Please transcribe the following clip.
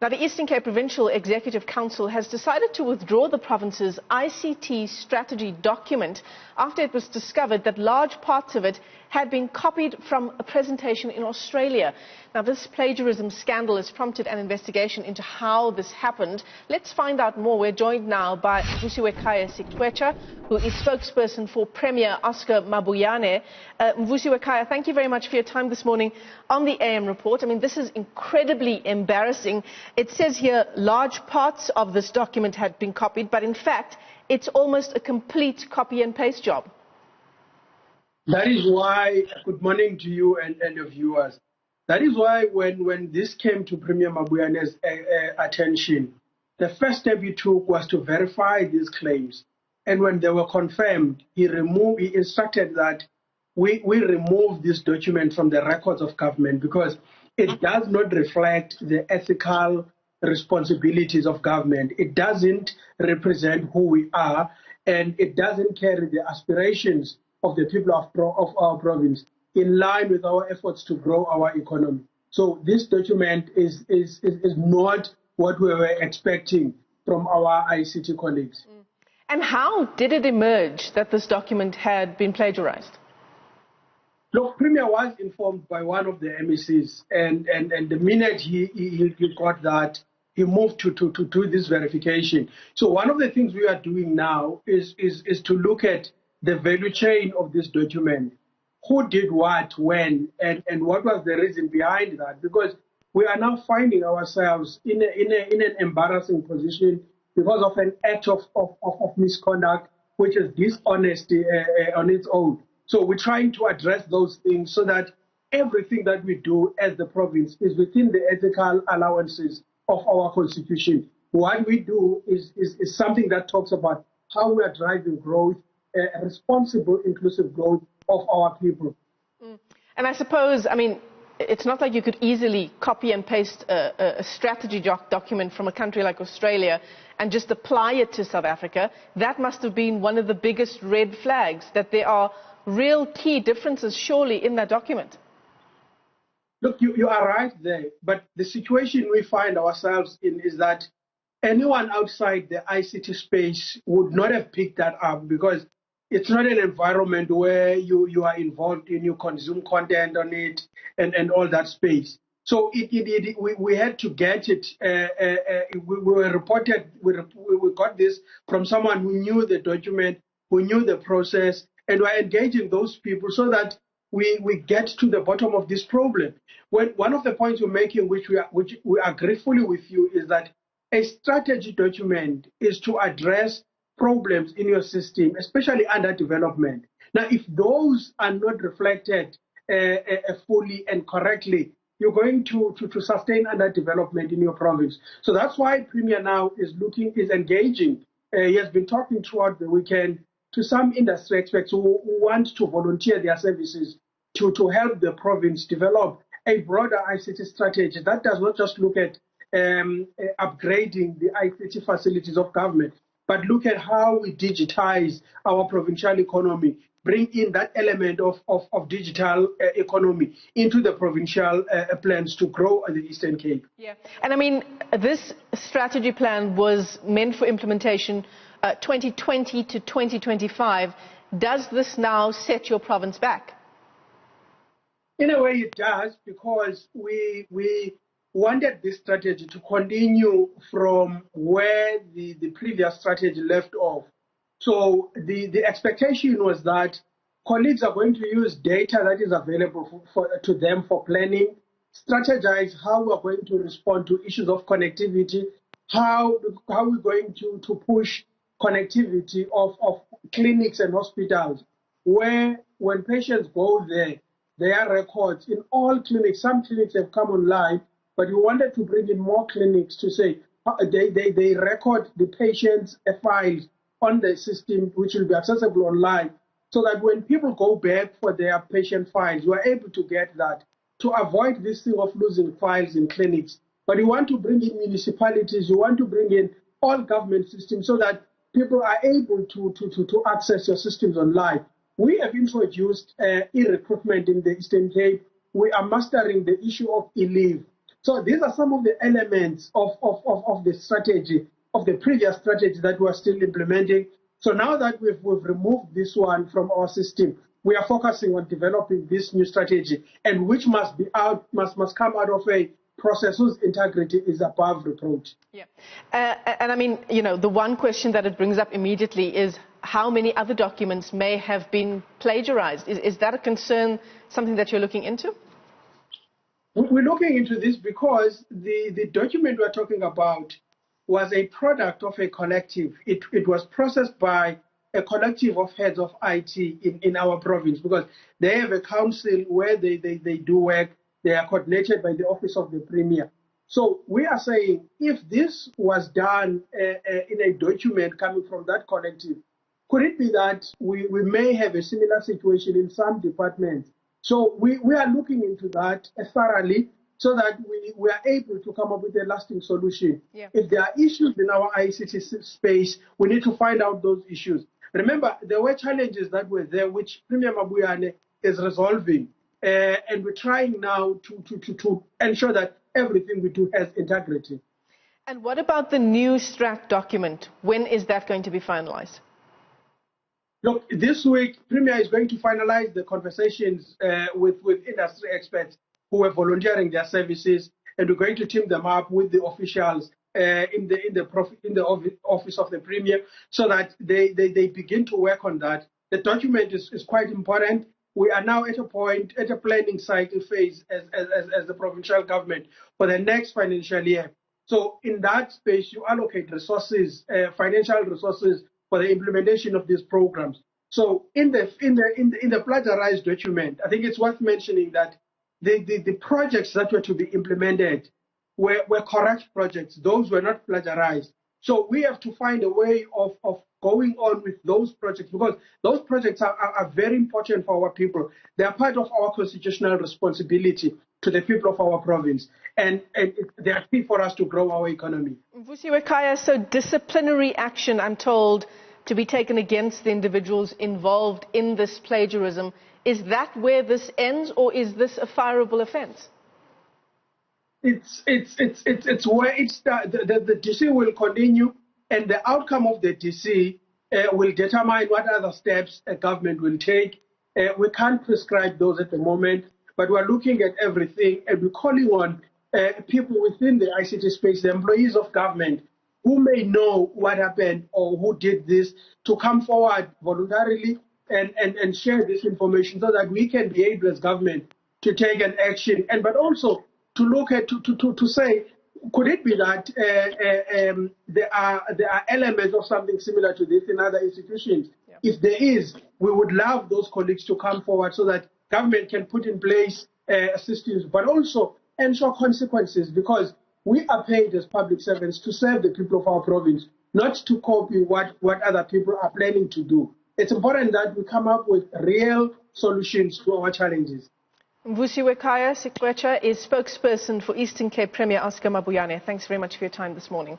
Now, the Eastern Cape Provincial Executive Council has decided to withdraw the province's ICT strategy document after it was discovered that large parts of it had been copied from a presentation in Australia. Now, this plagiarism scandal has prompted an investigation into how this happened. Let's find out more. We're joined now by Mvusiwekhaya Sicwetscha, who is spokesperson for Premier Oscar Mabuyane. Mvusiwekhaya, thank you very much for your time this morning on the AM report. I mean, this is incredibly embarrassing. It says here large parts of this document had been copied, but in fact, it's almost a complete copy and paste job. That is why, good morning to you and your viewers. That is why when this came to Premier Mabuyane's attention, the first step he took was to verify these claims. And when they were confirmed, he instructed that we remove this document from the records of government because it does not reflect the ethical responsibilities of government. It doesn't represent who we are, and it doesn't carry the aspirations of the people of our province in line with our efforts to grow our economy. So this document is not what we were expecting from our ICT colleagues. And how did it emerge that this document had been plagiarized? Look, Premier was informed by one of the MECs, and the minute he got that, he moved to do this verification. So one of the things we are doing now is to look at the value chain of this document. Who did what, when, and what was the reason behind that? Because we are now finding ourselves in an embarrassing position because of an act of misconduct, which is dishonesty on its own. So we're trying to address those things so that everything that we do as the province is within the ethical allowances of our constitution. What we do is something that talks about how we are driving growth, responsible, inclusive growth of our people. And I suppose, I mean, it's not like you could easily copy and paste a strategy document from a country like Australia and just apply it to South Africa. That must have been one of the biggest red flags, that there are real key differences surely in that document. Look, you are right there, but the situation we find ourselves in is that anyone outside the ICT space would not have picked that up because it's not an environment where you are involved in, you consume content on it and all that space. So we had to get it. We were reported, we got this from someone who knew the document, who knew the process, and we're engaging those people so that we get to the bottom of this problem. One of the points we're making, which we agree fully with you, is that a strategy document is to address problems in your system, especially under development. Now, if those are not reflected fully and correctly, you're going to sustain underdevelopment in your province. So that's why Premier now is engaging. He has been talking throughout the weekend to some industry experts who want to volunteer their services to help the province develop a broader ICT strategy that does not just look at upgrading the ICT facilities of government, but look at how we digitize our provincial economy, bring in that element of digital economy into the provincial plans to grow the Eastern Cape. Yeah, and I mean, this strategy plan was meant for implementation 2020 to 2025. Does this now set your province back? In a way it does, because we wanted this strategy to continue from where the previous strategy left off. So the expectation was that colleagues are going to use data that is available to them for planning, strategize how we're going to respond to issues of connectivity, how we're going to push connectivity of clinics and hospitals, where when patients go there, there are records in all clinics. Some clinics have come online, but we wanted to bring in more clinics to say they record the patient's files on the system, which will be accessible online, so that when people go back for their patient files, you are able to get that, to avoid this thing of losing files in clinics. But you want to bring in municipalities, you want to bring in all government systems so that people are able to access your systems online. We have introduced e-recruitment in the Eastern Cape. We are mastering the issue of e-leave. So these are some of the elements of the strategy, of the previous strategy that we are still implementing. So now that we've removed this one from our system, we are focusing on developing this new strategy, and which must come out of a process whose integrity is above reproach. Yeah, and I mean, the one question that it brings up immediately is how many other documents may have been plagiarized. Is that a concern, something that you're looking into? We're looking into this because the document we're talking about was a product of a collective. It was processed by a collective of heads of IT in our province, because they have a council where they do work. They are coordinated by the Office of the Premier. So we are saying, if this was done in a document coming from that collective, could it be that we may have a similar situation in some departments? So we are looking into that thoroughly, so that we are able to come up with a lasting solution. Yeah. If there are issues in our ICT space, we need to find out those issues. Remember, there were challenges that were there, which Premier Mabuyane is resolving. And we're trying now to ensure that everything we do has integrity. And what about the new strat document? When is that going to be finalized? Look, this week, Premier is going to finalize the conversations with industry experts who are volunteering their services, and we're going to team them up with the officials in the office of the Premier, so that they begin to work on that. The document is quite important. We are now at a planning cycle phase as the provincial government for the next financial year. So in that space, you allocate resources, financial resources, for the implementation of these programs. So in the plagiarized document, I think it's worth mentioning that the projects that were to be implemented were correct projects. Those were not plagiarized. So we have to find a way of going on with those projects, because those projects are very important for our people. They are part of our constitutional responsibility to the people of our province, and they are key for us to grow our economy. Mvusiwekhaya, so disciplinary action, I'm told, to be taken against the individuals involved in this plagiarism. Is that where this ends, or is this a fireable offence? It's where it starts. The DC will continue, and the outcome of the DC will determine what other steps a government will take. We can't prescribe those at the moment, but we're looking at everything, and we're calling on people within the ICT space, the employees of government, who may know what happened or who did this, to come forward voluntarily and share this information, so that we can be able as government to take an action, but also to look at to say, could it be that there are elements of something similar to this in other institutions? Yeah. If there is, we would love those colleagues to come forward, so that government can put in place systems, but also ensure consequences, because we are paid as public servants to serve the people of our province, not to copy what other people are planning to do. It's important that we come up with real solutions to our challenges. Mvusiwekhaya Sicwetsha is spokesperson for Eastern Cape Premier Oscar Mabuyane. Thanks very much for your time this morning.